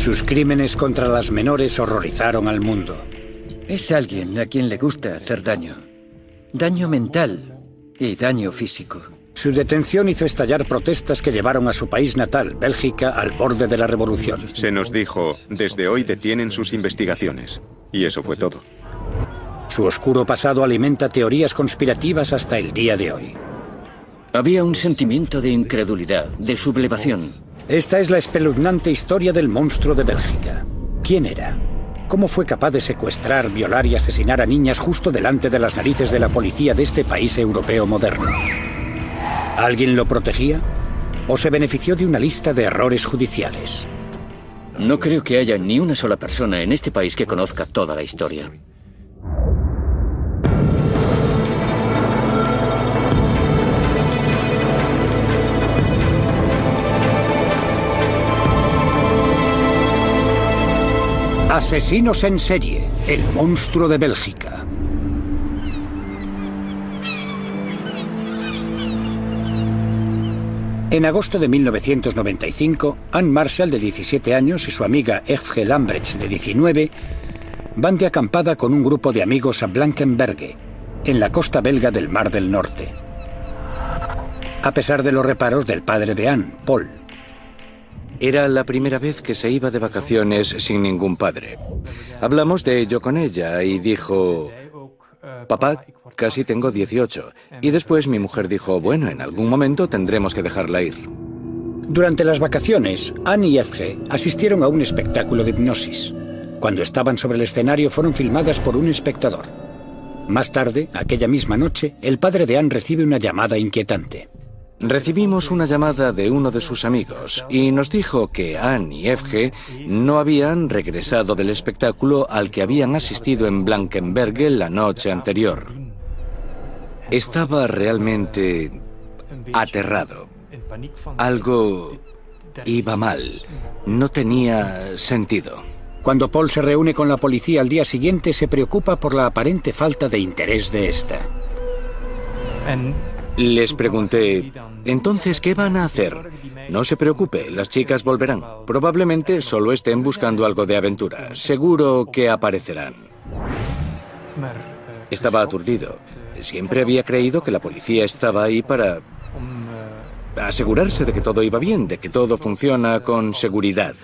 Sus crímenes contra las menores horrorizaron al mundo. Es alguien a quien le gusta hacer daño. Daño mental y daño físico. Su detención hizo estallar protestas que llevaron a su país natal, Bélgica, al borde de la revolución. Se nos dijo, desde hoy detienen sus investigaciones. Y eso fue todo. Su oscuro pasado alimenta teorías conspirativas hasta el día de hoy. Había un sentimiento de incredulidad, de sublevación. Esta es la espeluznante historia del monstruo de Bélgica. ¿Quién era? ¿Cómo fue capaz de secuestrar, violar y asesinar a niñas justo delante de las narices de la policía de este país europeo moderno? ¿Alguien lo protegía? ¿O se benefició de una lista de errores judiciales? No creo que haya ni una sola persona en este país que conozca toda la historia. Asesinos en serie, el monstruo de Bélgica. En agosto de 1995, Anne Marshall, de 17 años, y su amiga Evge Lambrechts, de 19, van de acampada con un grupo de amigos a Blankenberge, en la costa belga del Mar del Norte. A pesar de los reparos del padre de Anne, Paul. Era la primera vez que se iba de vacaciones sin ningún padre. Hablamos de ello con ella y dijo: papá, casi tengo 18. Y después mi mujer dijo: bueno, en algún momento tendremos que dejarla ir. Durante las vacaciones, Anne y Evge asistieron a un espectáculo de hipnosis. Cuando estaban sobre el escenario fueron filmadas por un espectador. Más tarde, aquella misma noche, el padre de Anne recibe una llamada inquietante. Recibimos una llamada de uno de sus amigos y nos dijo que Anne y Evge no habían regresado del espectáculo al que habían asistido en Blankenberge la noche anterior. Estaba realmente aterrado. Algo iba mal. No tenía sentido. Cuando Paul se reúne con la policía al día siguiente, se preocupa por la aparente falta de interés de esta. Les pregunté: ¿entonces qué van a hacer? No se preocupe, las chicas volverán. Probablemente solo estén buscando algo de aventura. Seguro que aparecerán. Estaba aturdido. Siempre había creído que la policía estaba ahí para asegurarse de que todo iba bien, de que todo funciona con seguridad.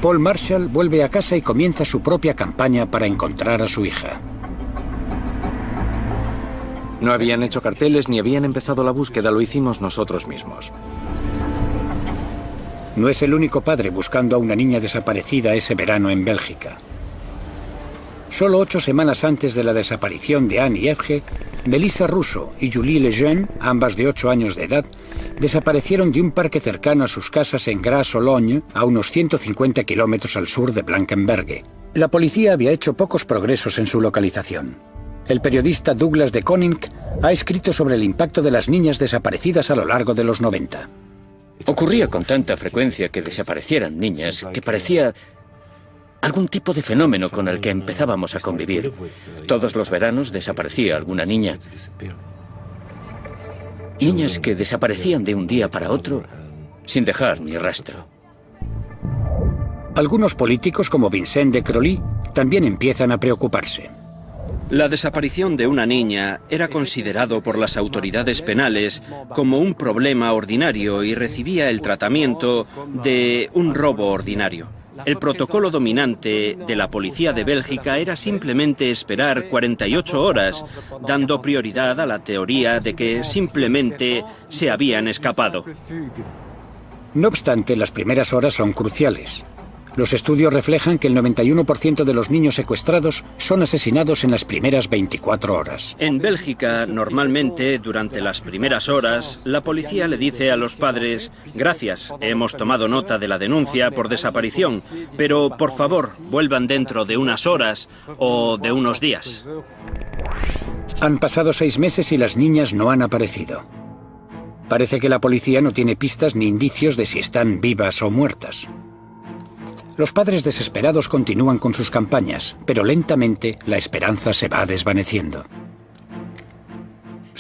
Paul Marshall vuelve a casa y comienza su propia campaña para encontrar a su hija. No habían hecho carteles ni habían empezado la búsqueda, lo hicimos nosotros mismos. No es el único padre buscando a una niña desaparecida ese verano en Bélgica. Solo 8 semanas antes de la desaparición de Anne y Evge, Melissa Russo y Julie Lejeune, ambas de 8 años de edad, desaparecieron de un parque cercano a sus casas en Gras-Sologne, a unos 150 kilómetros al sur de Blankenberge. La policía había hecho pocos progresos en su localización. El periodista Douglas de Koning ha escrito sobre el impacto de las niñas desaparecidas a lo largo de los 90. Ocurría con tanta frecuencia que desaparecieran niñas que parecía algún tipo de fenómeno con el que empezábamos a convivir. Todos los veranos desaparecía alguna niña. Niñas que desaparecían de un día para otro sin dejar ni rastro. Algunos políticos como Vincent de Crolly también empiezan a preocuparse. La desaparición de una niña era considerado por las autoridades penales como un problema ordinario y recibía el tratamiento de un robo ordinario. El protocolo dominante de la policía de Bélgica era simplemente esperar 48 horas, dando prioridad a la teoría de que simplemente se habían escapado. No obstante, las primeras horas son cruciales. Los estudios reflejan que el 91% de los niños secuestrados son asesinados en las primeras 24 horas. En Bélgica, normalmente, durante las primeras horas, la policía le dice a los padres: gracias, hemos tomado nota de la denuncia por desaparición, pero por favor, vuelvan dentro de unas horas o de unos días. Han pasado 6 meses y las niñas no han aparecido. Parece que la policía no tiene pistas ni indicios de si están vivas o muertas. Los padres desesperados continúan con sus campañas, pero lentamente la esperanza se va desvaneciendo.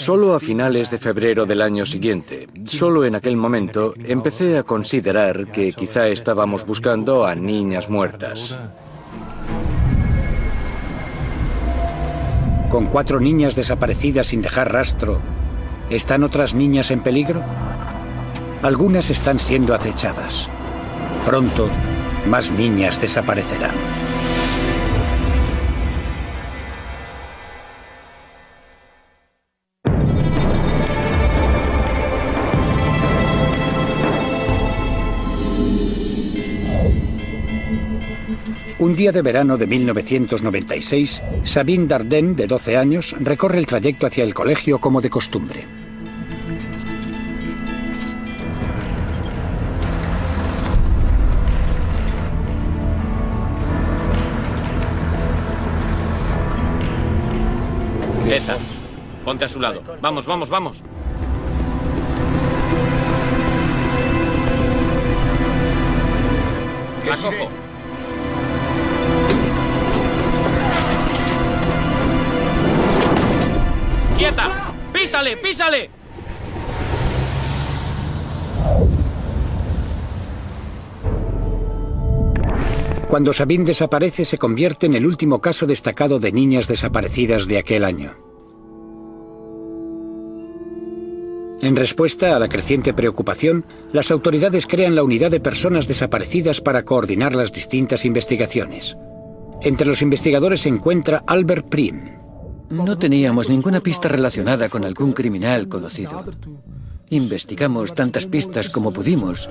Solo a finales de febrero del año siguiente, solo en aquel momento, empecé a considerar que quizá estábamos buscando a niñas muertas. Con 4 niñas desaparecidas sin dejar rastro, ¿están otras niñas en peligro? Algunas están siendo acechadas. Pronto, más niñas desaparecerán. Un día de verano de 1996, Sabine Dardenne, de 12 años, recorre el trayecto hacia el colegio como de costumbre. Esa. Ponte a su lado. Vamos, vamos, vamos. La cojo. ¡Quieta! ¡Písale, písale! Cuando Sabine desaparece, se convierte en el último caso destacado de niñas desaparecidas de aquel año. En respuesta a la creciente preocupación, las autoridades crean la Unidad de Personas Desaparecidas para coordinar las distintas investigaciones. Entre los investigadores se encuentra Albert Prim. No teníamos ninguna pista relacionada con algún criminal conocido. Investigamos tantas pistas como pudimos,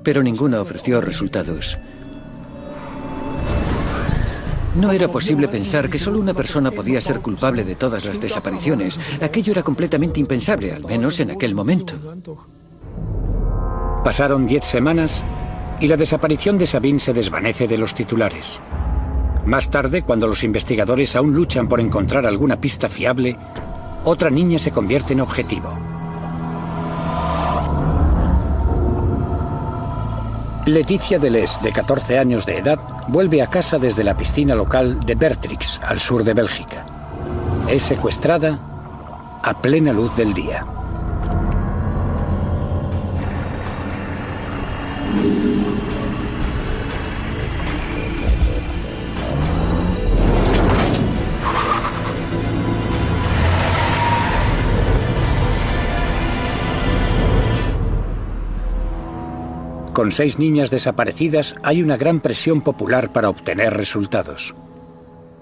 pero ninguna ofreció resultados. No era posible pensar que solo una persona podía ser culpable de todas las desapariciones. Aquello era completamente impensable, al menos en aquel momento. Pasaron 10 semanas y la desaparición de Sabine se desvanece de los titulares. Más tarde, cuando los investigadores aún luchan por encontrar alguna pista fiable, otra niña se convierte en objetivo. Leticia Deleuze, de 14 años de edad, vuelve a casa desde la piscina local de Bertrix, al sur de Bélgica. Es secuestrada a plena luz del día. Con 6 niñas desaparecidas, hay una gran presión popular para obtener resultados.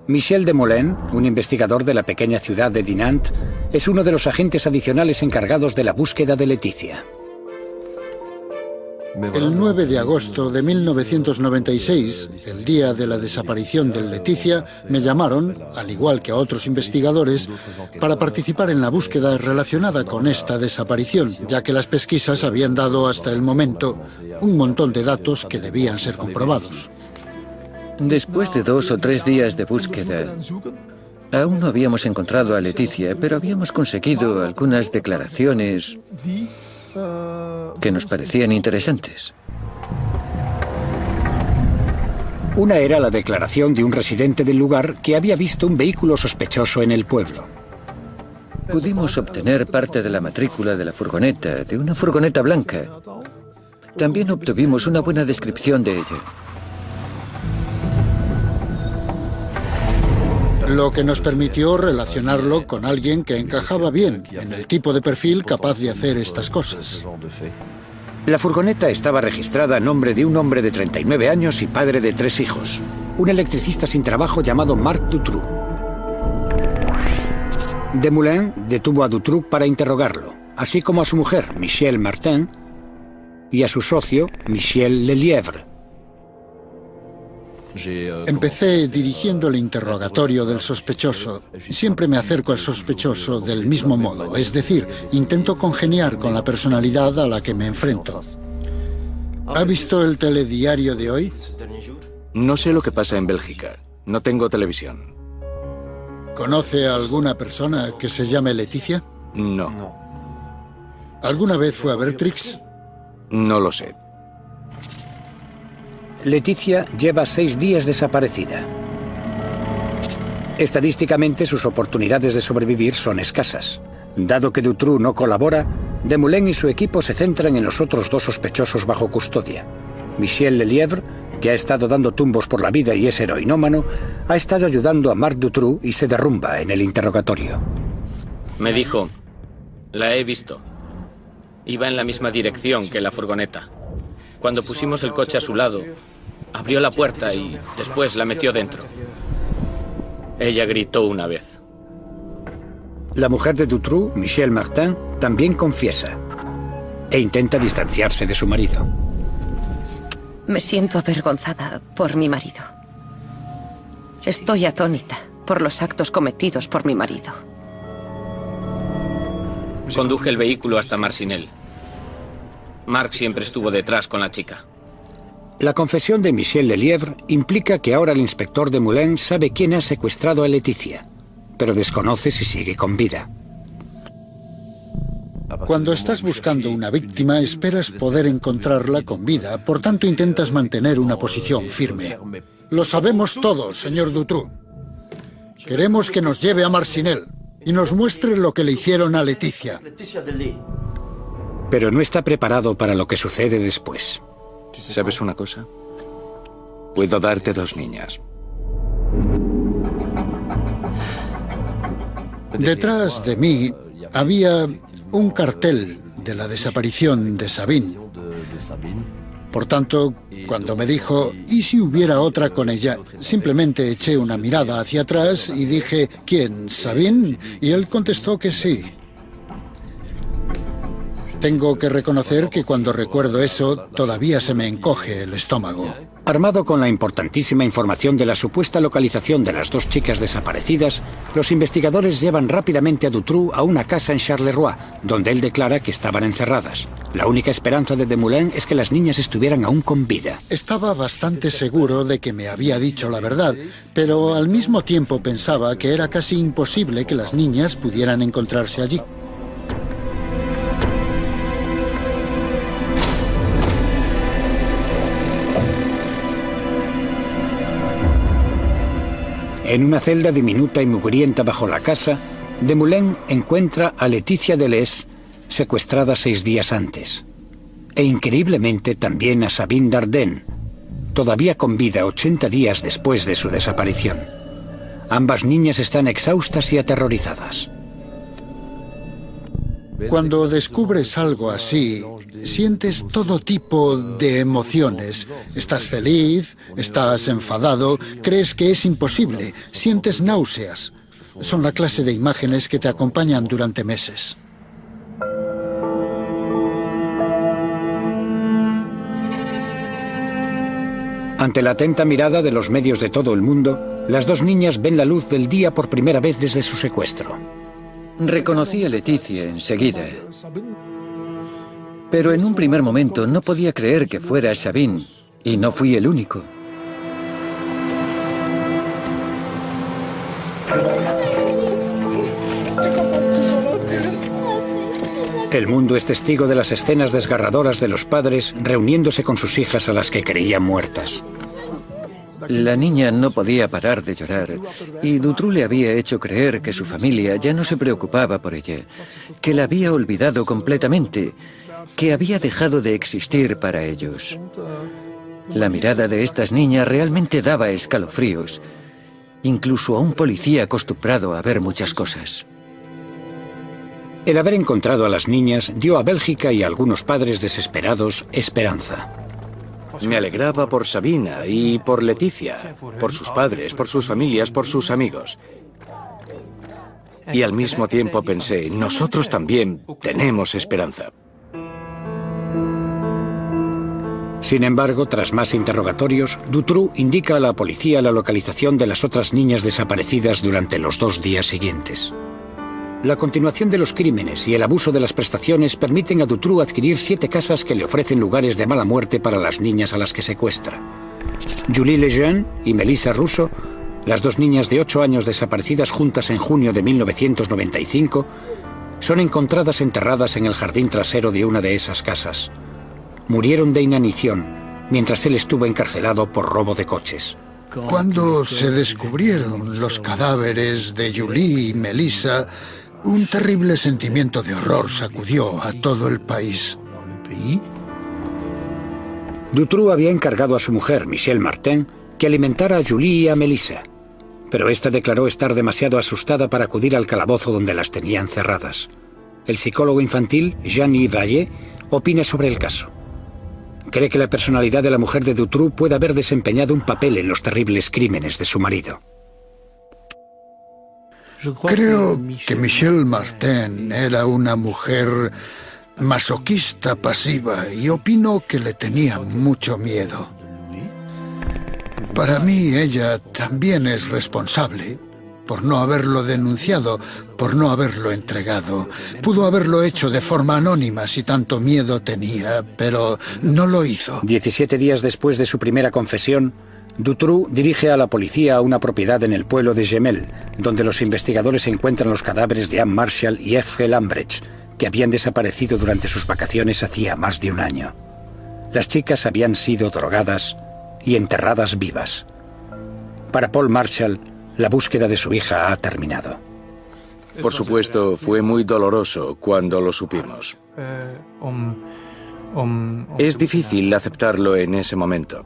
Michel Desmoulins, un investigador de la pequeña ciudad de Dinant, es uno de los agentes adicionales encargados de la búsqueda de Leticia. El 9 de agosto de 1996, el día de la desaparición de Leticia, me llamaron, al igual que a otros investigadores, para participar en la búsqueda relacionada con esta desaparición, ya que las pesquisas habían dado hasta el momento un montón de datos que debían ser comprobados. Después de 2 o 3 días de búsqueda, aún no habíamos encontrado a Leticia, pero habíamos conseguido algunas declaraciones que nos parecían interesantes. Una era la declaración de un residente del lugar que había visto un vehículo sospechoso en el pueblo. Pudimos obtener parte de la matrícula de la furgoneta, de una furgoneta blanca. También obtuvimos una buena descripción de ella. Lo que nos permitió relacionarlo con alguien que encajaba bien en el tipo de perfil capaz de hacer estas cosas. La furgoneta estaba registrada a nombre de un hombre de 39 años y padre de 3 hijos, un electricista sin trabajo llamado Marc Dutroux. Desmoulins detuvo a Dutroux para interrogarlo, así como a su mujer, Michelle Martin, y a su socio, Michel Lelièvre. Empecé dirigiendo el interrogatorio del sospechoso. Siempre me acerco al sospechoso del mismo modo, es decir, intento congeniar con la personalidad a la que me enfrento. ¿Ha visto el telediario de hoy? No sé lo que pasa en Bélgica. No tengo televisión. ¿Conoce a alguna persona que se llame Leticia? No. ¿Alguna vez fue a Bertrix? No lo sé. Leticia lleva 6 días desaparecida. Estadísticamente, sus oportunidades de sobrevivir son escasas. Dado que Dutroux no colabora, Desmoulins y su equipo se centran en los otros 2 sospechosos bajo custodia. Michel Lelièvre, que ha estado dando tumbos por la vida y es heroinómano, ha estado ayudando a Marc Dutroux y se derrumba en el interrogatorio. Me dijo, la he visto. Iba en la misma dirección que la furgoneta. Cuando pusimos el coche a su lado, abrió la puerta y después la metió dentro. Ella gritó una vez. La mujer de Dutroux, Michelle Martin, también confiesa e intenta distanciarse de su marido. Me siento avergonzada por mi marido. Estoy atónita por los actos cometidos por mi marido. Conduje el vehículo hasta Marcinelle. Marc siempre estuvo detrás con la chica. La confesión de Michel Lelièvre implica que ahora el inspector Desmoulins sabe quién ha secuestrado a Leticia, pero desconoce si sigue con vida. Cuando estás buscando una víctima, esperas poder encontrarla con vida, por tanto intentas mantener una posición firme. Lo sabemos todos, señor Dutroux. Queremos que nos lleve a Marcinelle y nos muestre lo que le hicieron a Leticia. Pero no está preparado para lo que sucede después. ¿Sabes una cosa? Puedo darte 2 niñas. Detrás de mí había un cartel de la desaparición de Sabine. Por tanto, cuando me dijo, ¿y si hubiera otra con ella? Simplemente eché una mirada hacia atrás y dije, ¿quién? ¿Sabine? Y él contestó que sí. Tengo que reconocer que cuando recuerdo eso, todavía se me encoge el estómago. Armado con la importantísima información de la supuesta localización de las 2 chicas desaparecidas, los investigadores llevan rápidamente a Dutroux a una casa en Charleroi, donde él declara que estaban encerradas. La única esperanza de Desmoulins es que las niñas estuvieran aún con vida. Estaba bastante seguro de que me había dicho la verdad, pero al mismo tiempo pensaba que era casi imposible que las niñas pudieran encontrarse allí. En una celda diminuta y mugrienta bajo la casa, Desmoulins encuentra a Leticia Deleuze secuestrada 6 días antes. E increíblemente también a Sabine Dardenne, todavía con vida 80 días después de su desaparición. Ambas niñas están exhaustas y aterrorizadas. Cuando descubres algo así, sientes todo tipo de emociones. Estás feliz, estás enfadado, crees que es imposible, sientes náuseas. Son la clase de imágenes que te acompañan durante meses. Ante la atenta mirada de los medios de todo el mundo, las 2 niñas ven la luz del día por primera vez desde su secuestro. Reconocí a Leticia enseguida. Pero en un primer momento no podía creer que fuera Sabine, y no fui el único. El mundo es testigo de las escenas desgarradoras de los padres reuniéndose con sus hijas a las que creían muertas. La niña no podía parar de llorar y Dutroux le había hecho creer que su familia ya no se preocupaba por ella, que la había olvidado completamente, que había dejado de existir para ellos. La mirada de estas niñas realmente daba escalofríos, incluso a un policía acostumbrado a ver muchas cosas. El haber encontrado a las niñas dio a Bélgica y a algunos padres desesperados esperanza. Me alegraba por Sabina y por Leticia, por sus padres, por sus familias, por sus amigos. Y al mismo tiempo pensé, nosotros también tenemos esperanza. Sin embargo, tras más interrogatorios, Dutroux indica a la policía la localización de las otras niñas desaparecidas durante los 2 días siguientes. La continuación de los crímenes y el abuso de las prestaciones permiten a Dutroux adquirir 7 casas que le ofrecen lugares de mala muerte para las niñas a las que secuestra. Julie Lejeune y Melissa Russo, las 2 niñas de 8 años desaparecidas juntas en junio de 1995, son encontradas enterradas en el jardín trasero de una de esas casas. Murieron de inanición mientras él estuvo encarcelado por robo de coches. Cuando se descubrieron los cadáveres de Julie y Melissa, un terrible sentimiento de horror sacudió a todo el país. Dutroux había encargado a su mujer, Michelle Martin, que alimentara a Julie y a Melissa, pero esta declaró estar demasiado asustada para acudir al calabozo donde las tenían cerradas. El psicólogo infantil, Jean-Yves Vallée, opina sobre el caso. Cree que la personalidad de la mujer de Dutroux puede haber desempeñado un papel en los terribles crímenes de su marido. Creo que Michelle Martin era una mujer masoquista pasiva y opino que le tenía mucho miedo. Para mí, ella también es responsable por no haberlo denunciado, por no haberlo entregado. Pudo haberlo hecho de forma anónima si tanto miedo tenía, pero no lo hizo. 17 días después de su primera confesión, Dutroux dirige a la policía a una propiedad en el pueblo de Jemelle, donde los investigadores encuentran los cadáveres de Anne Marshall y F.G. Lambrecht, que habían desaparecido durante sus vacaciones hacía más de un año. Las chicas habían sido drogadas y enterradas vivas. Para Paul Marshall, la búsqueda de su hija ha terminado. Por supuesto, fue muy doloroso cuando lo supimos. Es difícil aceptarlo en ese momento.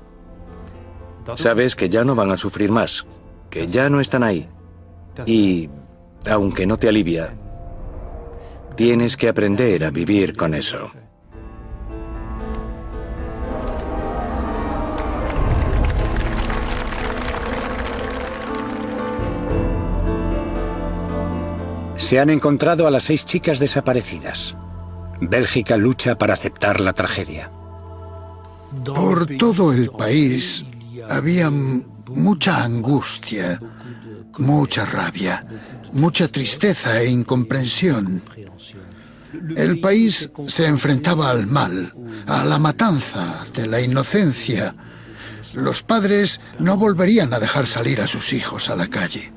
Sabes que ya no van a sufrir más, que ya no están ahí. Y, aunque no te alivia, tienes que aprender a vivir con eso. Se han encontrado a las 6 chicas desaparecidas. Bélgica lucha para aceptar la tragedia. Por todo el país había mucha angustia, mucha rabia, mucha tristeza e incomprensión. El país se enfrentaba al mal, a la matanza de la inocencia. Los padres no volverían a dejar salir a sus hijos a la calle.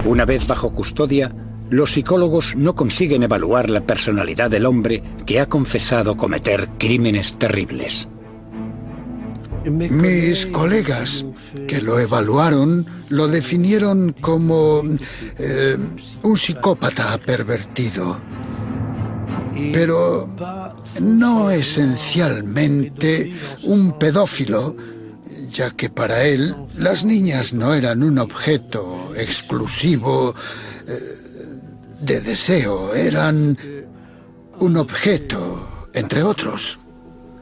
Una vez bajo custodia, los psicólogos no consiguen evaluar la personalidad del hombre que ha confesado cometer crímenes terribles. Mis colegas que lo evaluaron lo definieron como un psicópata pervertido, pero no esencialmente un pedófilo, ya que para él las niñas no eran un objeto exclusivo de deseo, eran un objeto, entre otros.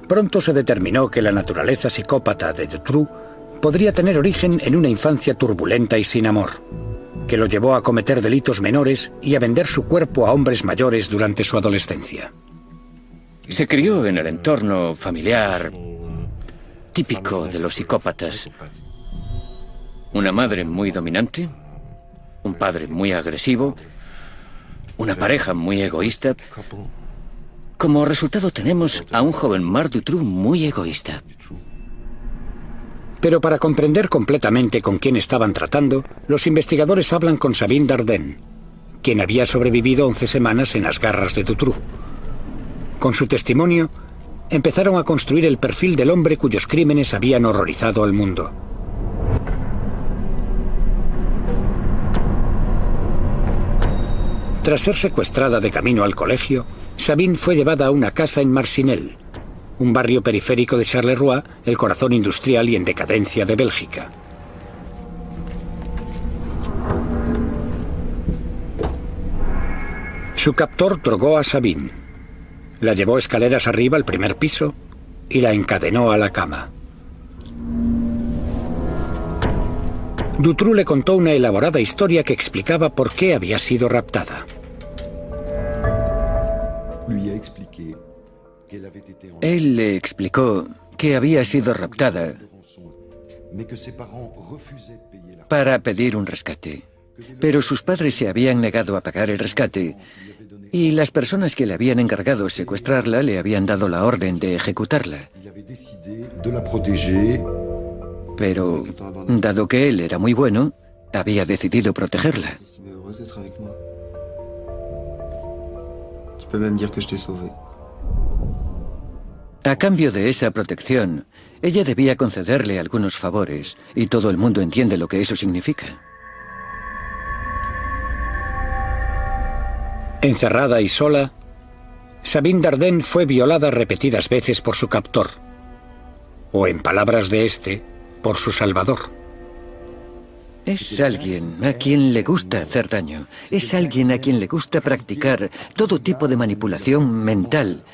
Pronto se determinó que la naturaleza psicópata de Dutroux podría tener origen en una infancia turbulenta y sin amor, que lo llevó a cometer delitos menores y a vender su cuerpo a hombres mayores durante su adolescencia. Se crió en el entorno familiar típico de los psicópatas. Una madre muy dominante, un padre muy agresivo, una pareja muy egoísta. Como resultado tenemos a un joven Marc Dutroux muy egoísta. Pero para comprender completamente con quién estaban tratando, los investigadores hablan con Sabine Dardenne, quien había sobrevivido 11 semanas en las garras de Dutroux. Con su testimonio, empezaron a construir el perfil del hombre cuyos crímenes habían horrorizado al mundo. Tras ser secuestrada de camino al colegio, Sabine fue llevada a una casa en Marcinelle, un barrio periférico de Charleroi, el corazón industrial y en decadencia de Bélgica. Su captor drogó a Sabine. La llevó escaleras arriba al primer piso y la encadenó a la cama. Dutroux le contó una elaborada historia que explicaba por qué había sido raptada. Él le explicó que había sido raptada para pedir un rescate, pero sus padres se habían negado a pagar el rescate y las personas que le habían encargado secuestrarla le habían dado la orden de ejecutarla. Pero, dado que él era muy bueno, había decidido protegerla. A cambio de esa protección, ella debía concederle algunos favores, y todo el mundo entiende lo que eso significa. Encerrada y sola, Sabine Dardenne fue violada repetidas veces por su captor, o en palabras de este, por su salvador. Es alguien a quien le gusta hacer daño. Es alguien a quien le gusta practicar todo tipo de manipulación mental,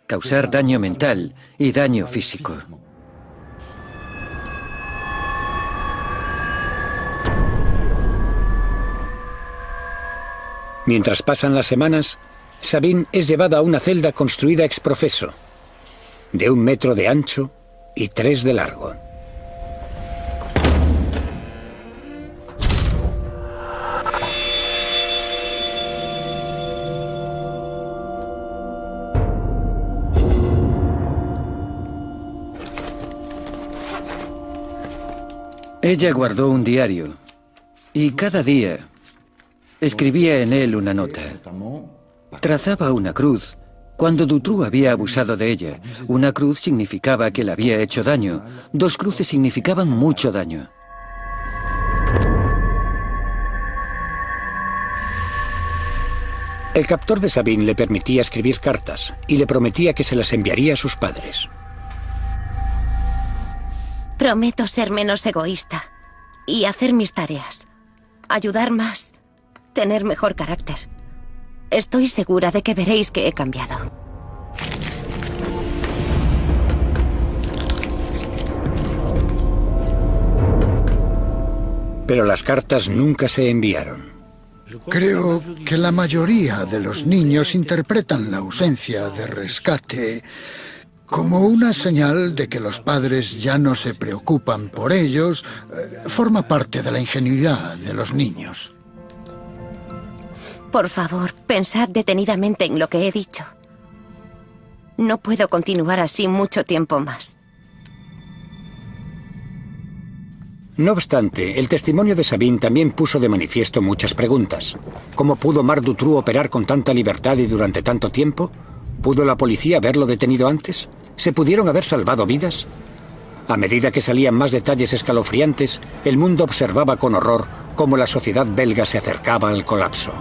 causar daño mental y daño físico. Mientras pasan las semanas, Sabine es llevada a una celda construida ex professo, de 1 metro de ancho y 3 de largo. Ella guardó un diario y cada día escribía en él una nota. Trazaba una cruz cuando Dutroux había abusado de ella. Una cruz significaba que le había hecho daño. 2 cruces significaban mucho daño. El captor de Sabine le permitía escribir cartas y le prometía que se las enviaría a sus padres. Prometo ser menos egoísta y hacer mis tareas, ayudar más, tener mejor carácter. Estoy segura de que veréis que he cambiado. Pero las cartas nunca se enviaron. Creo que la mayoría de los niños interpretan la ausencia de rescate como una señal de que los padres ya no se preocupan por ellos. Forma parte de la ingenuidad de los niños. Por favor, pensad detenidamente en lo que he dicho. No puedo continuar así mucho tiempo más. No obstante, el testimonio de Sabine también puso de manifiesto muchas preguntas. ¿Cómo pudo Marc Dutroux operar con tanta libertad y durante tanto tiempo? ¿Pudo la policía haberlo detenido antes? ¿Se pudieron haber salvado vidas? A medida que salían más detalles escalofriantes, el mundo observaba con horror cómo la sociedad belga se acercaba al colapso.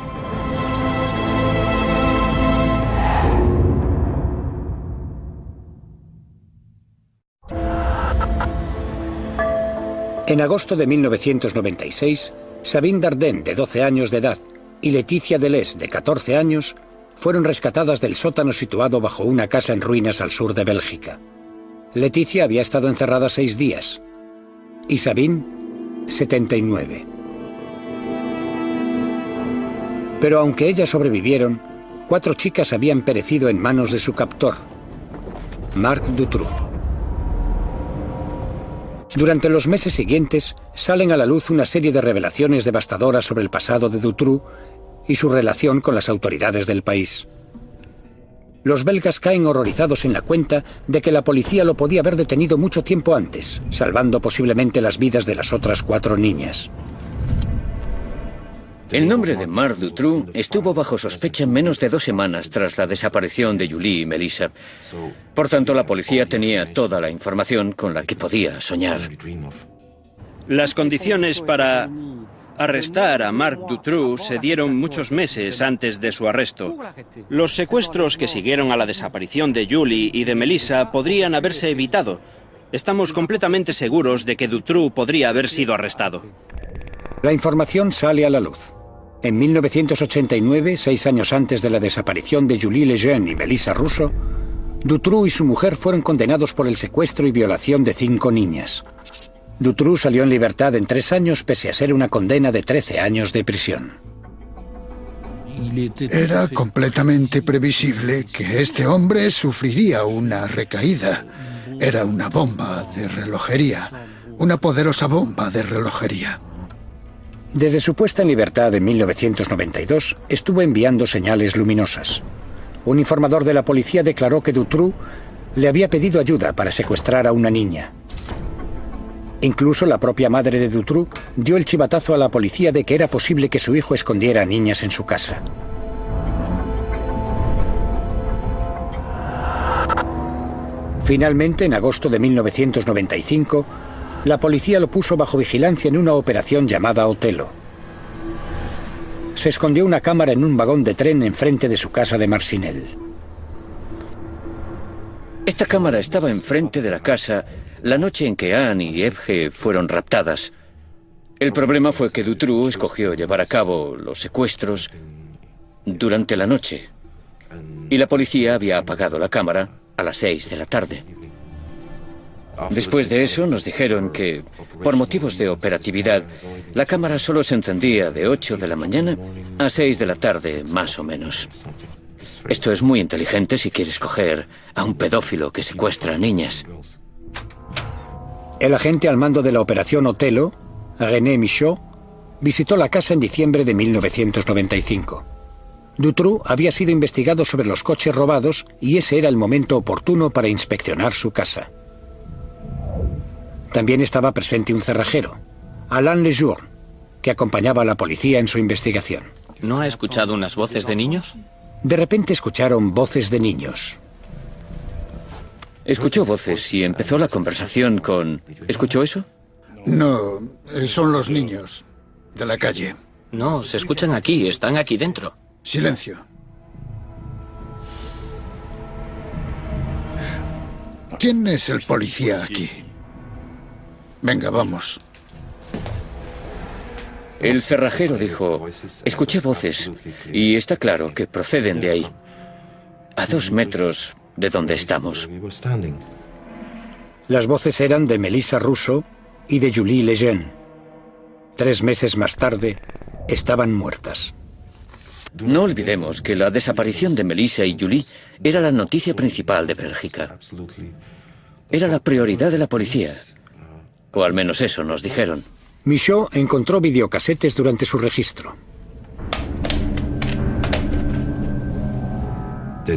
En agosto de 1996, Sabine Dardenne, de 12 años de edad, y Laetitia Delestre, de 14 años, fueron rescatadas del sótano situado bajo una casa en ruinas al sur de Bélgica. Laetitia había estado encerrada 6 días y Sabine 79. Pero aunque ellas sobrevivieron, 4 chicas habían perecido en manos de su captor, Marc Dutroux. Durante los meses siguientes salen a la luz una serie de revelaciones devastadoras sobre el pasado de Dutroux y su relación con las autoridades del país. Los belgas caen horrorizados en la cuenta de que la policía lo podía haber detenido mucho tiempo antes, salvando posiblemente las vidas de las otras 4 niñas. El nombre de Marc Dutroux estuvo bajo sospecha en menos de 2 semanas tras la desaparición de Julie y Melissa. Por tanto, la policía tenía toda la información con la que podía soñar. Las condiciones para arrestar a Marc Dutroux se dieron muchos meses antes de su arresto. Los secuestros que siguieron a la desaparición de Julie y de Melissa podrían haberse evitado. Estamos completamente seguros de que Dutroux podría haber sido arrestado. La información sale a la luz. En 1989, 6 años antes de la desaparición de Julie Lejeune y Melissa Russo, Dutroux y su mujer fueron condenados por el secuestro y violación de 5 niñas. Dutroux salió en libertad en 3 años pese a ser una condena de 13 años de prisión. Era completamente previsible que este hombre sufriría una recaída. Era una bomba de relojería, una poderosa bomba de relojería. Desde su puesta en libertad en 1992, estuvo enviando señales luminosas. Un informador de la policía declaró que Dutroux le había pedido ayuda para secuestrar a una niña. Incluso la propia madre de Dutroux dio el chivatazo a la policía de que era posible que su hijo escondiera a niñas en su casa. Finalmente, en agosto de 1995, la policía lo puso bajo vigilancia en una operación llamada Otelo. Se escondió una cámara en un vagón de tren enfrente de su casa de Marcinelle. Esta cámara estaba enfrente de la casa la noche en que Anne y Evge fueron raptadas. El problema fue que Dutroux escogió llevar a cabo los secuestros durante la noche y la policía había apagado la cámara a las 6 de la tarde. Después de eso nos dijeron que, por motivos de operatividad, la cámara solo se encendía de 8 de la mañana a 6 de la tarde, más o menos. Esto es muy inteligente si quieres coger a un pedófilo que secuestra a niñas. El agente al mando de la operación Otelo, René Michaud, visitó la casa en diciembre de 1995. Dutroux había sido investigado sobre los coches robados y ese era el momento oportuno para inspeccionar su casa. También estaba presente un cerrajero, Alain Lejour, que acompañaba a la policía en su investigación. ¿No ha escuchado unas voces de niños? De repente escucharon voces de niños. Escuchó voces y empezó la conversación con... ¿Escuchó eso? No, son los niños de la calle. No, se escuchan aquí, están aquí dentro. Silencio. ¿Quién es el policía aquí? Venga, vamos. El cerrajero dijo, escuché voces y está claro que proceden de ahí, a 2 metros de donde estamos. Las voces eran de Melissa Russo y de Julie Lejeune. 3 meses más tarde, estaban muertas. No olvidemos que la desaparición de Melissa y Julie era la noticia principal de Bélgica. Era la prioridad de la policía, o al menos eso nos dijeron. Michaud encontró videocasetes durante su registro.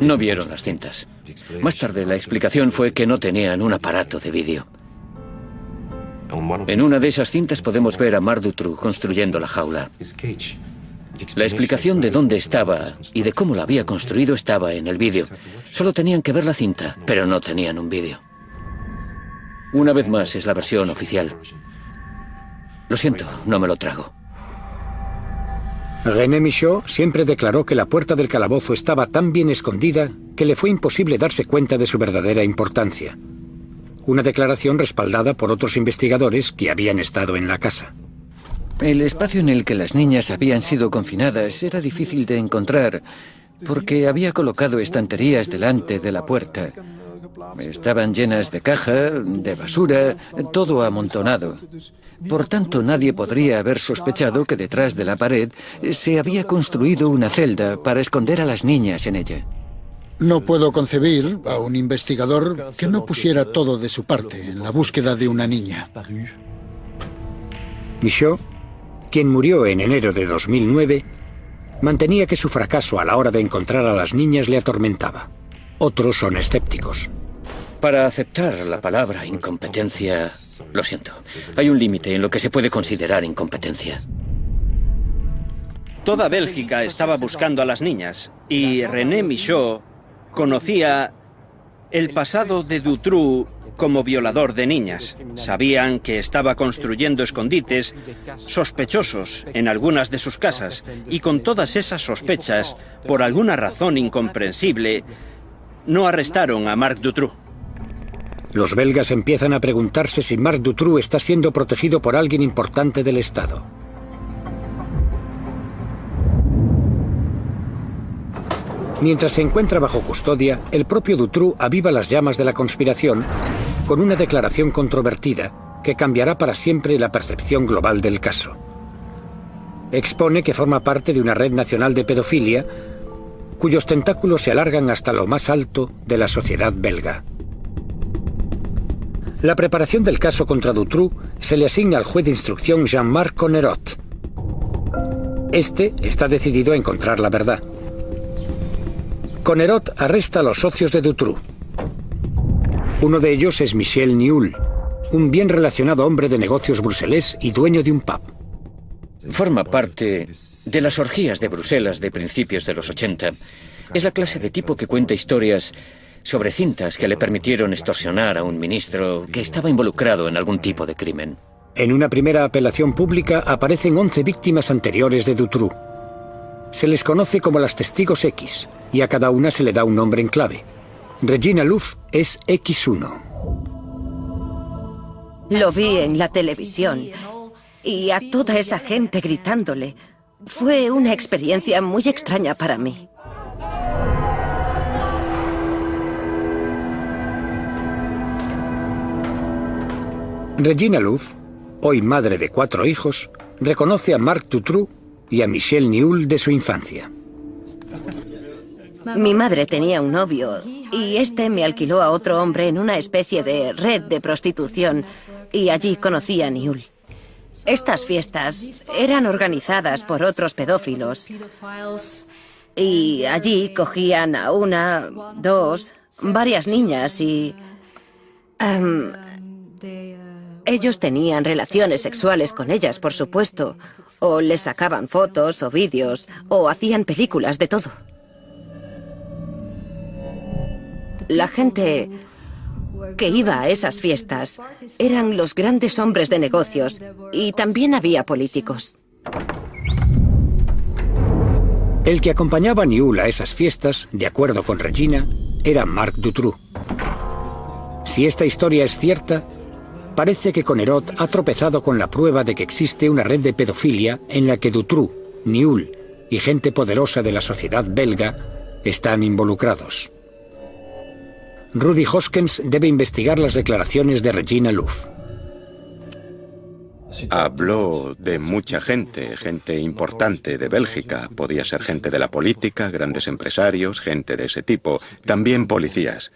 No vieron las cintas. Más tarde la explicación fue que no tenían un aparato de vídeo. En una de esas cintas podemos ver a Marc Dutroux construyendo la jaula. La explicación de dónde estaba y de cómo la había construido estaba en el vídeo. Solo tenían que ver la cinta, pero no tenían un vídeo. Una vez más es la versión oficial. Lo siento, no me lo trago. René Michaud siempre declaró que la puerta del calabozo estaba tan bien escondida que le fue imposible darse cuenta de su verdadera importancia. Una declaración respaldada por otros investigadores que habían estado en la casa. El espacio en el que las niñas habían sido confinadas era difícil de encontrar porque había colocado estanterías delante de la puerta. Estaban llenas de caja, de basura, todo amontonado. Por tanto, nadie podría haber sospechado que detrás de la pared se había construido una celda para esconder a las niñas en ella. No puedo concebir a un investigador que no pusiera todo de su parte en la búsqueda de una niña. Michaud, quien murió en enero de 2009, mantenía que su fracaso a la hora de encontrar a las niñas le atormentaba. Otros son escépticos. Para aceptar la palabra incompetencia, lo siento, hay un límite en lo que se puede considerar incompetencia. Toda Bélgica estaba buscando a las niñas y René Michaud conocía el pasado de Dutroux como violador de niñas. Sabían que estaba construyendo escondites sospechosos en algunas de sus casas y con todas esas sospechas, por alguna razón incomprensible, no arrestaron a Marc Dutroux. Los belgas empiezan a preguntarse si Marc Dutroux está siendo protegido por alguien importante del Estado. Mientras se encuentra bajo custodia, el propio Dutroux aviva las llamas de la conspiración con una declaración controvertida que cambiará para siempre la percepción global del caso. Expone que forma parte de una red nacional de pedofilia cuyos tentáculos se alargan hasta lo más alto de la sociedad belga. La preparación del caso contra Dutroux se le asigna al juez de instrucción Jean-Marc Connerot. Este está decidido a encontrar la verdad. Connerot arresta a los socios de Dutroux. Uno de ellos es Michel Niul, un bien relacionado hombre de negocios bruselés y dueño de un pub. Forma parte de las orgías de Bruselas de principios de los 80. Es la clase de tipo que cuenta historias sobre cintas que le permitieron extorsionar a un ministro que estaba involucrado en algún tipo de crimen. En una primera apelación pública aparecen 11 víctimas anteriores de Dutroux. Se les conoce como las testigos X, y a cada una se le da un nombre en clave. Regina Louf es X1. Lo vi en la televisión y a toda esa gente gritándole. Fue una experiencia muy extraña para mí. Regina Louf, hoy madre de 4 hijos, reconoce a Marc Dutroux y a Michel Nihoul de su infancia. Mi madre tenía un novio y este me alquiló a otro hombre en una especie de red de prostitución y allí conocí a Nihoul. Estas fiestas eran organizadas por otros pedófilos y allí cogían a una, 2, varias niñas y... ellos tenían relaciones sexuales con ellas, por supuesto, o les sacaban fotos o vídeos, o hacían películas, de todo. La gente que iba a esas fiestas eran los grandes hombres de negocios y también había políticos. El que acompañaba a Nihoul a esas fiestas, de acuerdo con Regina, era Marc Dutroux. Si esta historia es cierta, parece que Connerot ha tropezado con la prueba de que existe una red de pedofilia en la que Dutroux, Nihoul y gente poderosa de la sociedad belga están involucrados. Rudy Hoskens debe investigar las declaraciones de Regina Louf. Habló de mucha gente, gente importante de Bélgica. Podía ser gente de la política, grandes empresarios, gente de ese tipo, también policías.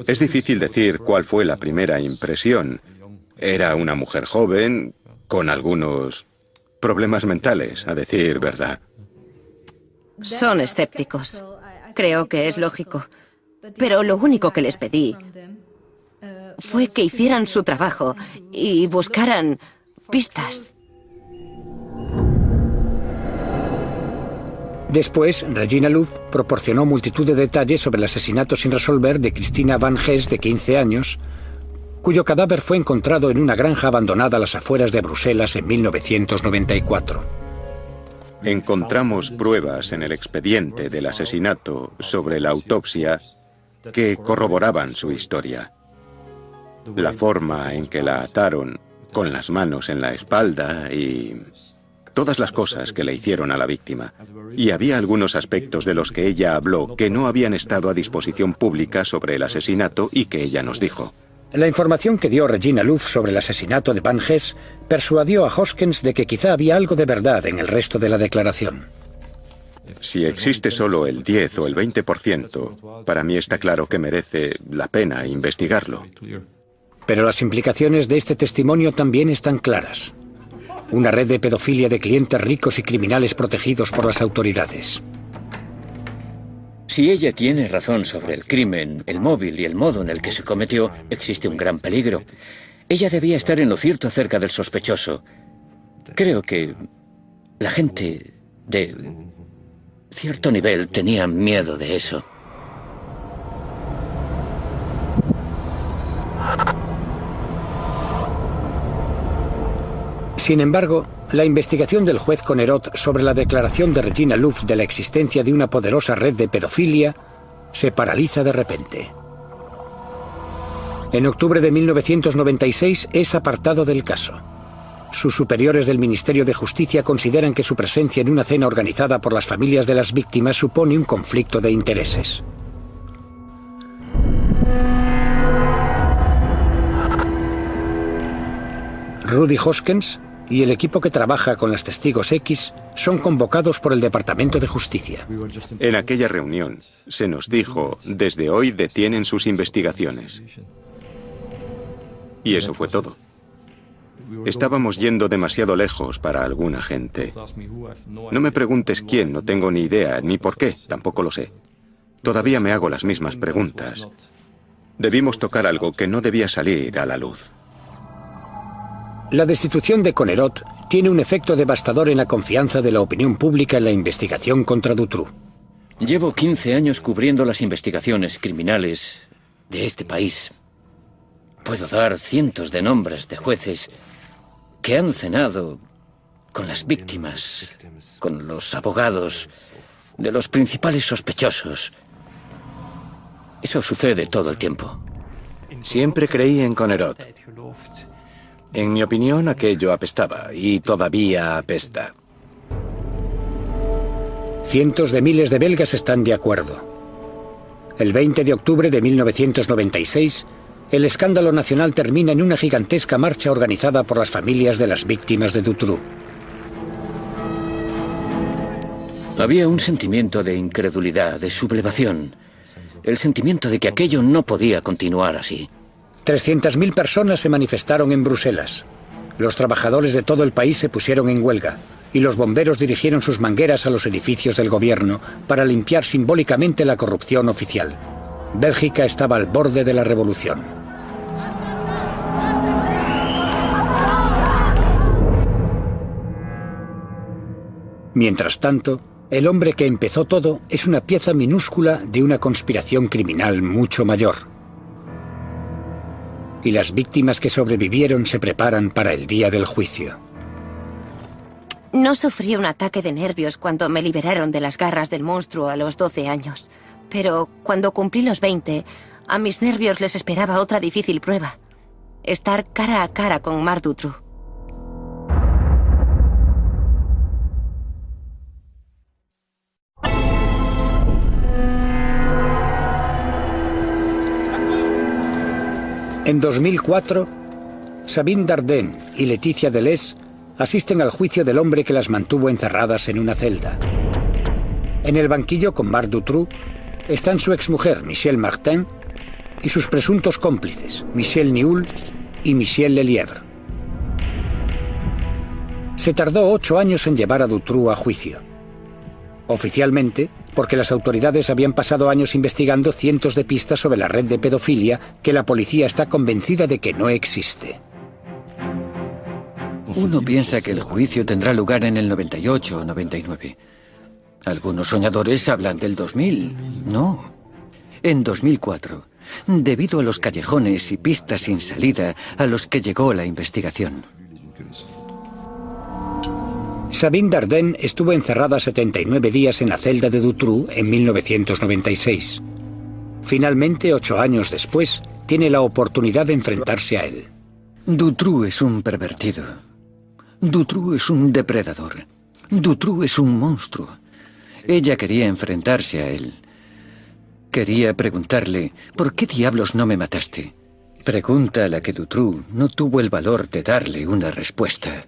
Es difícil decir cuál fue la primera impresión. Era una mujer joven, con algunos problemas mentales, a decir verdad. Son escépticos. Creo que es lógico. Pero lo único que les pedí fue que hicieran su trabajo y buscaran pistas. Después, Regina Louf proporcionó multitud de detalles sobre el asesinato sin resolver de Christina Van Ges, de 15 años, cuyo cadáver fue encontrado en una granja abandonada a las afueras de Bruselas en 1994. Encontramos pruebas en el expediente del asesinato sobre la autopsia que corroboraban su historia. La forma en que la ataron, con las manos en la espalda y todas las cosas que le hicieron a la víctima. Y había algunos aspectos de los que ella habló que no habían estado a disposición pública sobre el asesinato y que ella nos dijo. La información que dio Regina Louf sobre el asesinato de Van Ges persuadió a Hoskens de que quizá había algo de verdad en el resto de la declaración. Si existe solo el 10 o el 20%, para mí está claro que merece la pena investigarlo. Pero las implicaciones de este testimonio también están claras. Una red de pedofilia de clientes ricos y criminales protegidos por las autoridades. Si ella tiene razón sobre el crimen, el móvil y el modo en el que se cometió, existe un gran peligro. Ella debía estar en lo cierto acerca del sospechoso. Creo que la gente de cierto nivel tenía miedo de eso. Sin embargo, la investigación del juez Connerot sobre la declaración de Regina Louf de la existencia de una poderosa red de pedofilia se paraliza de repente. En octubre de 1996 es apartado del caso. Sus superiores del Ministerio de Justicia consideran que su presencia en una cena organizada por las familias de las víctimas supone un conflicto de intereses. Rudy Hoskens y el equipo que trabaja con las testigos X son convocados por el Departamento de Justicia. En aquella reunión se nos dijo, desde hoy detienen sus investigaciones. Y eso fue todo. Estábamos yendo demasiado lejos para alguna gente. No me preguntes quién, no tengo ni idea, ni por qué, tampoco lo sé. Todavía me hago las mismas preguntas. Debimos tocar algo que no debía salir a la luz. La destitución de Connerot tiene un efecto devastador en la confianza de la opinión pública en la investigación contra Dutroux. Llevo 15 años cubriendo las investigaciones criminales de este país. Puedo dar cientos de nombres de jueces que han cenado con las víctimas, con los abogados de los principales sospechosos. Eso sucede todo el tiempo. Siempre creí en Conerot. En mi opinión, aquello apestaba y todavía apesta. Cientos de miles de belgas están de acuerdo. El 20 de octubre de 1996, el escándalo nacional termina en una gigantesca marcha organizada por las familias de las víctimas de Dutroux. Había un sentimiento de incredulidad, de sublevación. El sentimiento de que aquello no podía continuar así. 300.000 personas se manifestaron en Bruselas. Los trabajadores de todo el país se pusieron en huelga y los bomberos dirigieron sus mangueras a los edificios del gobierno para limpiar simbólicamente la corrupción oficial. Bélgica estaba al borde de la revolución. Mientras tanto, el hombre que empezó todo es una pieza minúscula de una conspiración criminal mucho mayor. Y las víctimas que sobrevivieron se preparan para el día del juicio. No sufrí un ataque de nervios cuando me liberaron de las garras del monstruo a los 12 años. Pero cuando cumplí los 20, a mis nervios les esperaba otra difícil prueba. Estar cara a cara con Marc Dutroux. En 2004, Sabine Dardenne y Laetitia Deleuze asisten al juicio del hombre que las mantuvo encerradas en una celda. En el banquillo con Marc Dutroux están su exmujer, Michel Martin, y sus presuntos cómplices, Michel Nihoul y Michel Lelièvre. Se tardó 8 años en llevar a Dutroux a juicio. Oficialmente, porque las autoridades habían pasado años investigando cientos de pistas sobre la red de pedofilia que la policía está convencida de que no existe. Uno piensa que el juicio tendrá lugar en el 98 o 99. Algunos soñadores hablan del 2000. No. En 2004, debido a los callejones y pistas sin salida a los que llegó la investigación. Sabine Dardenne estuvo encerrada 79 días en la celda de Dutroux en 1996. Finalmente, 8 años después, tiene la oportunidad de enfrentarse a él. Dutroux es un pervertido. Dutroux es un depredador. Dutroux es un monstruo. Ella quería enfrentarse a él. Quería preguntarle, ¿por qué diablos no me mataste? Pregunta a la que Dutroux no tuvo el valor de darle una respuesta.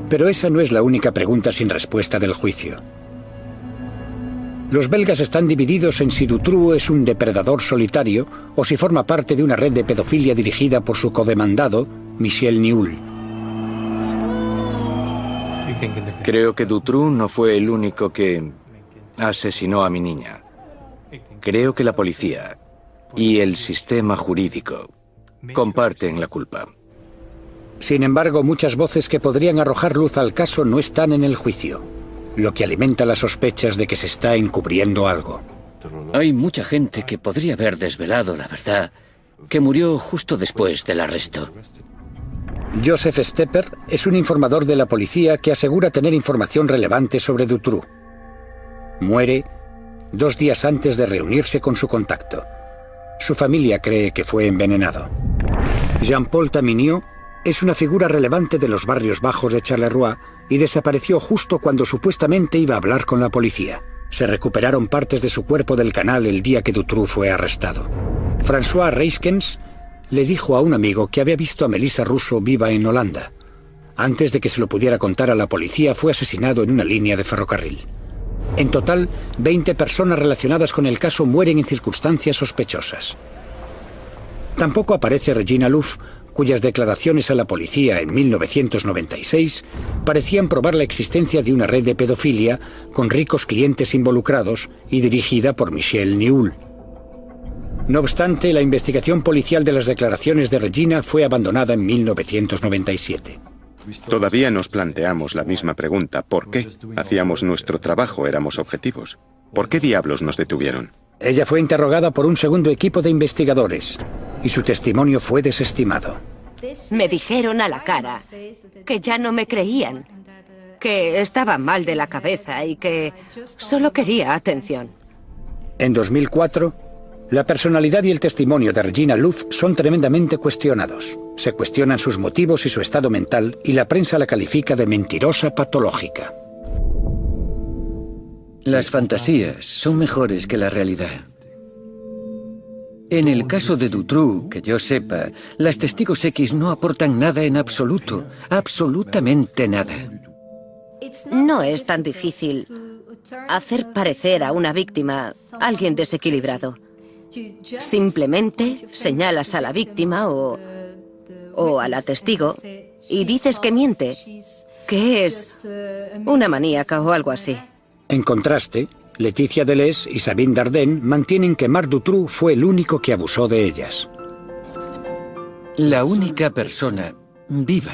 Pero esa no es la única pregunta sin respuesta del juicio. Los belgas están divididos en si Dutroux es un depredador solitario o si forma parte de una red de pedofilia dirigida por su codemandado, Michel Nihoul. Creo que Dutroux no fue el único que asesinó a mi niña. Creo que la policía y el sistema jurídico comparten la culpa. Sin embargo, muchas voces que podrían arrojar luz al caso no están en el juicio, lo que alimenta las sospechas de que se está encubriendo algo. Hay mucha gente que podría haber desvelado la verdad, que murió justo después del arresto. Joseph Stepper es un informador de la policía que asegura tener información relevante sobre Dutroux. Muere 2 días antes de reunirse con su contacto. Su familia cree que fue envenenado. Jean-Paul Taminiaux es una figura relevante de los barrios bajos de Charleroi y desapareció justo cuando supuestamente iba a hablar con la policía. Se recuperaron partes de su cuerpo del canal el día que Dutroux fue arrestado. François Reiskens le dijo a un amigo que había visto a Melissa Russo viva en Holanda. Antes de que se lo pudiera contar a la policía, fue asesinado en una línea de ferrocarril. En total, 20 personas relacionadas con el caso mueren en circunstancias sospechosas. Tampoco aparece Regina Louf, cuyas declaraciones a la policía en 1996 parecían probar la existencia de una red de pedofilia con ricos clientes involucrados y dirigida por Michel Nihoul. No obstante, la investigación policial de las declaraciones de Regina fue abandonada en 1997. Todavía nos planteamos la misma pregunta. ¿Por qué? Hacíamos nuestro trabajo, éramos objetivos. ¿Por qué diablos nos detuvieron? Ella fue interrogada por un segundo equipo de investigadores y su testimonio fue desestimado. Me dijeron a la cara que ya no me creían, que estaba mal de la cabeza y que solo quería atención. En 2004, la personalidad y el testimonio de Regina Louf son tremendamente cuestionados. Se cuestionan sus motivos y su estado mental y la prensa la califica de mentirosa patológica. Las fantasías son mejores que la realidad. En el caso de Dutroux, que yo sepa, las testigos X no aportan nada en absoluto, absolutamente nada. No es tan difícil hacer parecer a una víctima alguien desequilibrado. Simplemente señalas a la víctima o a la testigo y dices que miente, que es una maníaca o algo así. En contraste, Leticia Deleuze y Sabine Dardenne mantienen que Marc Dutroux fue el único que abusó de ellas. La única persona viva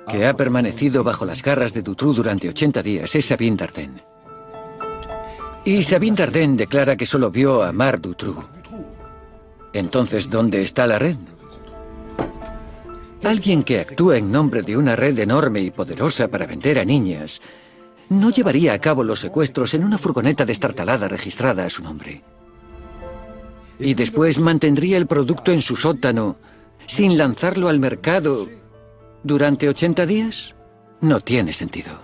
que ha permanecido bajo las garras de Dutroux durante 80 días es Sabine Dardenne. Y Sabine Dardenne declara que solo vio a Marc Dutroux. Entonces, ¿dónde está la red? Alguien que actúa en nombre de una red enorme y poderosa para vender a niñas no llevaría a cabo los secuestros en una furgoneta destartalada registrada a su nombre. Y después mantendría el producto en su sótano sin lanzarlo al mercado durante 80 días. No tiene sentido.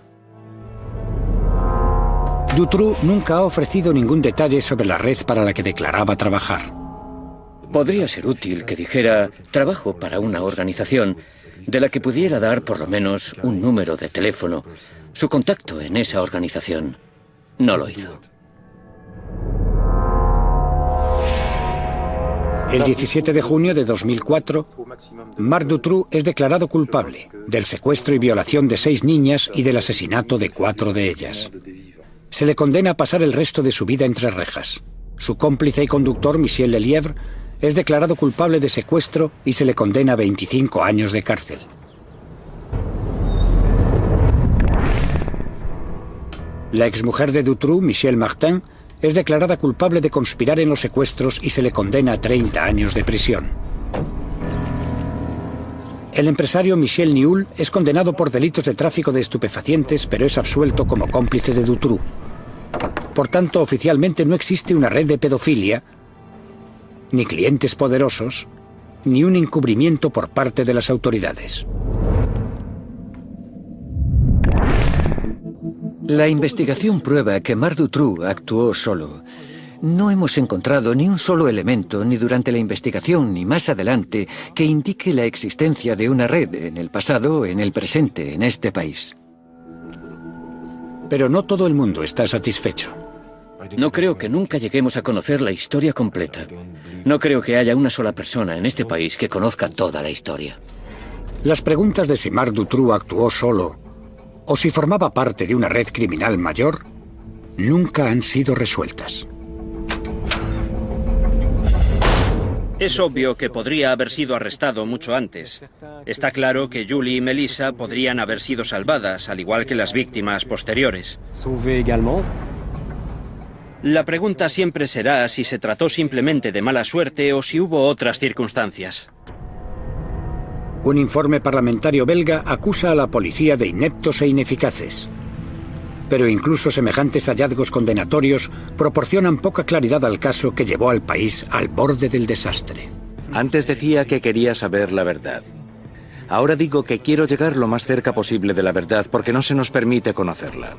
Dutroux nunca ha ofrecido ningún detalle sobre la red para la que declaraba trabajar. Podría ser útil que dijera, trabajo para una organización de la que pudiera dar por lo menos un número de teléfono, su contacto en esa organización. No lo hizo. El 17 de junio de 2004, Marc Dutroux es declarado culpable del secuestro y violación de 6 niñas y del asesinato de 4 de ellas. Se le condena a pasar el resto de su vida entre rejas. Su cómplice y conductor, Michel Lelièvre, es declarado culpable de secuestro y se le condena a 25 años de cárcel. La exmujer de Dutroux, Michelle Martin, es declarada culpable de conspirar en los secuestros y se le condena a 30 años de prisión. El empresario Michel Nihoul es condenado por delitos de tráfico de estupefacientes, pero es absuelto como cómplice de Dutroux. Por tanto, oficialmente no existe una red de pedofilia, ni clientes poderosos, ni un encubrimiento por parte de las autoridades. La investigación prueba que Marc Dutroux actuó solo. No hemos encontrado ni un solo elemento, ni durante la investigación, ni más adelante, que indique la existencia de una red en el pasado o en el presente en este país. Pero no todo el mundo está satisfecho. No creo que nunca lleguemos a conocer la historia completa. No creo que haya una sola persona en este país que conozca toda la historia. Las preguntas de si Marc Dutroux actuó solo o si formaba parte de una red criminal mayor nunca han sido resueltas. Es obvio que podría haber sido arrestado mucho antes. Está claro que Julie y Melissa podrían haber sido salvadas, al igual que las víctimas posteriores. La pregunta siempre será si se trató simplemente de mala suerte o si hubo otras circunstancias. Un informe parlamentario belga acusa a la policía de ineptos e ineficaces. Pero incluso semejantes hallazgos condenatorios proporcionan poca claridad al caso que llevó al país al borde del desastre. Antes decía que quería saber la verdad. Ahora digo que quiero llegar lo más cerca posible de la verdad porque no se nos permite conocerla.